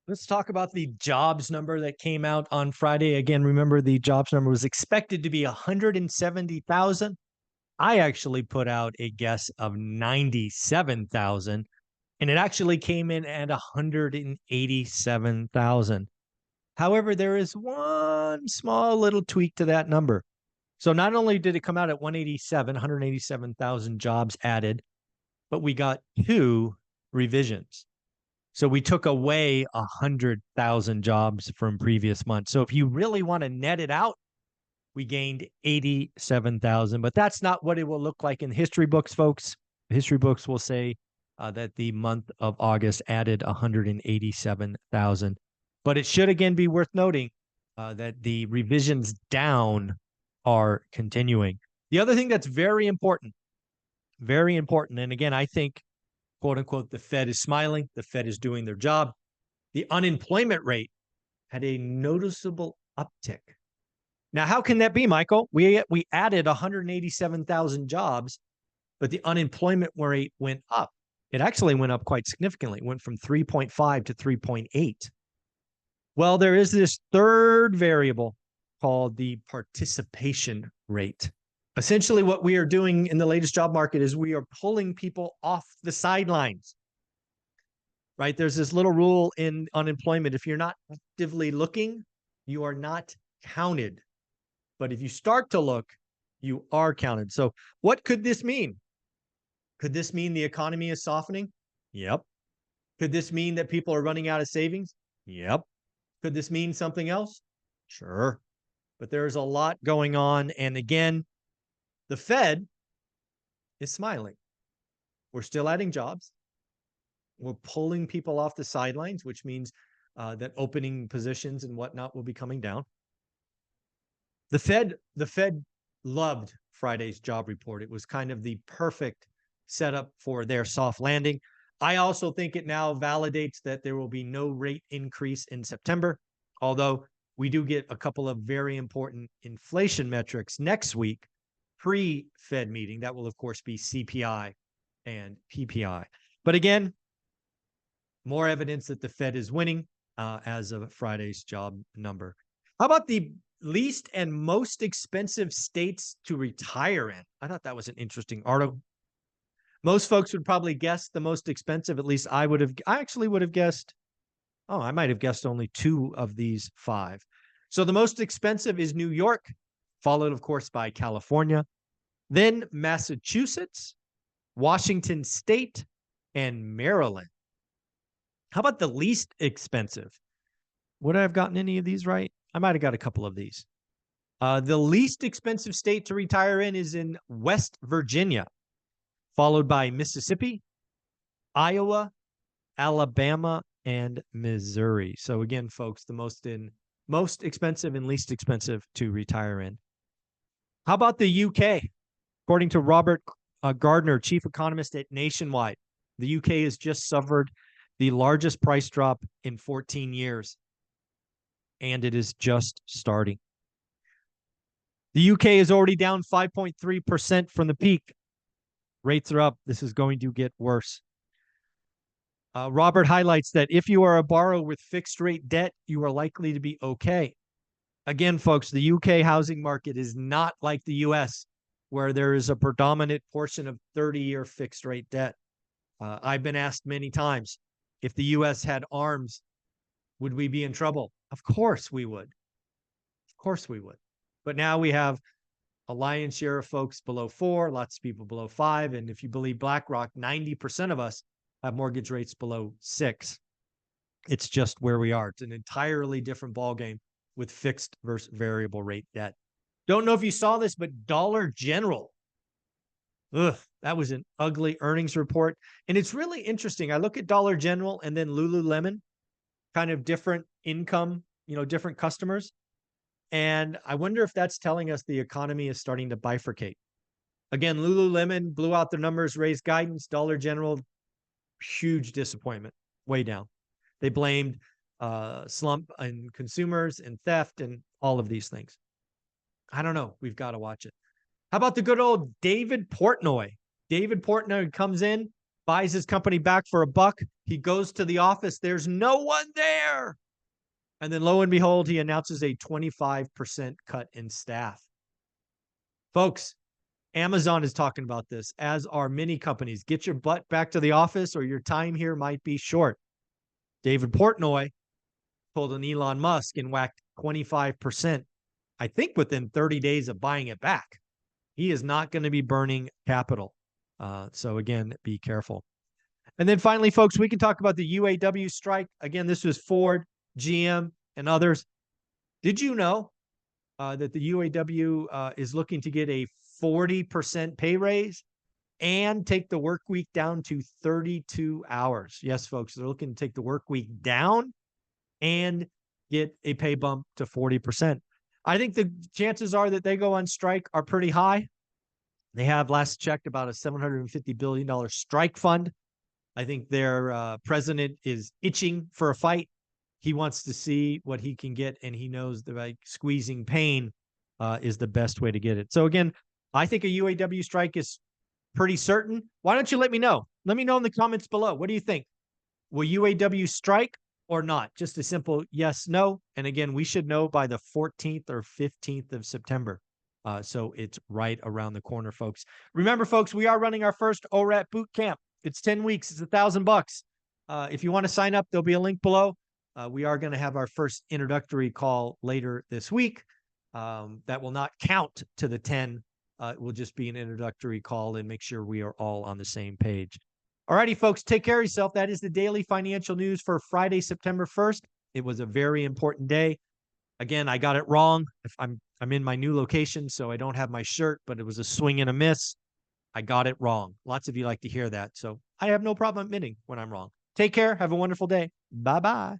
Let's talk about the jobs number that came out on Friday. Again, remember the jobs number was expected to be 170,000. I actually put out a guess of 97,000, and it actually came in at 187,000. However, there is one small little tweak to that number. So not only did it come out at 187,000 jobs added, but we got two revisions. So we took away 100,000 jobs from previous months. So if you really want to net it out, we gained 87,000, but that's not what it will look like in history books, folks. History books will say that the month of August added 187,000. But it should again be worth noting that the revisions down are continuing. The other thing that's very important, and again, I think, quote unquote, the Fed is smiling, the Fed is doing their job. The unemployment rate had a noticeable uptick. Now, how can that be, Michael? We added 187,000 jobs, but the unemployment rate went up. It actually went up quite significantly. It went from 3.5 to 3.8. Well, there is this third variable called the participation rate. Essentially, what we are doing in the latest job market is we are pulling people off the sidelines, right? There's this little rule in unemployment. If you're not actively looking, you are not counted. But if you start to look, you are counted. So what could this mean? Could this mean the economy is softening? Yep. Could this mean that people are running out of savings? Yep. Could this mean something else? Sure. But there's a lot going on. And again, the Fed is smiling. We're still adding jobs. We're pulling people off the sidelines, which means that opening positions and whatnot will be coming down. The Fed loved Friday's job report. It was kind of the perfect setup for their soft landing. I also think it now validates that there will be no rate increase in September, although we do get a couple of very important inflation metrics next week, pre-Fed meeting. That will, of course, be CPI and PPI. But again, more evidence that the Fed is winning as of Friday's job number. How about the least and most expensive states to retire in? I thought that was an interesting article. Most folks would probably guess the most expensive. At least I actually would have guessed. Oh, I might have guessed only two of these five. So the most expensive is New York, followed, of course, by California, then Massachusetts, Washington State, and Maryland. How about the least expensive? Would I have gotten any of these right? I might have got a couple of these. The least expensive state to retire in is in West Virginia, followed by Mississippi, Iowa, Alabama, and Missouri. So again, folks, the most expensive and least expensive to retire in. How about the UK? According to Robert Gardner, chief economist at Nationwide, the UK has just suffered the largest price drop in 14 years, and it is just starting. The UK is already down 5.3% from the peak. Rates are up. This is going to get worse. Robert highlights that if you are a borrower with fixed rate debt, you are likely to be okay. Again, folks, the UK housing market is not like the US, where there is a predominant portion of 30-year fixed rate debt. I've been asked many times, if the US had arms, would we be in trouble? Of course we would. Of course we would. But now we have a lion's share of folks below 4, lots of people below 5. And if you believe BlackRock, 90% of us have mortgage rates below 6. It's just where we are. It's an entirely different ballgame with fixed versus variable rate debt. Don't know if you saw this, but Dollar General, that was an ugly earnings report. And it's really interesting. I look at Dollar General and then Lululemon, kind of different income, different customers. And I wonder if that's telling us the economy is starting to bifurcate. Again, Lululemon blew out their numbers, raised guidance. Dollar General, huge disappointment, way down. They blamed slump in consumers and theft and all of these things. I don't know. We've got to watch it. How about the good old David Portnoy? David Portnoy comes in, buys his company back for $1. He goes to the office. There's no one there. And then lo and behold, he announces a 25% cut in staff. Folks, Amazon is talking about this, as are many companies. Get your butt back to the office or your time here might be short. David Portnoy pulled an Elon Musk and whacked 25%, I think within 30 days of buying it back. He is not going to be burning capital. So again, be careful. And then finally, folks, we can talk about the UAW strike. Again, this was Ford, GM, and others. Did you know that the UAW is looking to get a 40% pay raise and take the work week down to 32 hours? Yes, folks, they're looking to take the work week down and get a pay bump to 40%. I think the chances are that they go on strike are pretty high. They have, last checked, about a $750 billion strike fund. I think their president is itching for a fight. He wants to see what he can get, and he knows that like squeezing pain is the best way to get it. So again, I think a UAW strike is pretty certain. Why don't you let me know? Let me know in the comments below. What do you think? Will UAW strike or not? Just a simple yes, no. And again, we should know by the 14th or 15th of September. So it's right around the corner, folks. Remember, folks, we are running our first ORAT boot camp. It's 10 weeks. It's $1,000. If you want to sign up, there'll be a link below. We are going to have our first introductory call later this week. That will not count to the 10. It will just be an introductory call and make sure we are all on the same page. All righty, folks, take care of yourself. That is the daily financial news for Friday, September 1st. It was a very important day. Again, I got it wrong. I'm in my new location, so I don't have my shirt, but it was a swing and a miss. I got it wrong. Lots of you like to hear that, so I have no problem admitting when I'm wrong. Take care. Have a wonderful day. Bye-bye.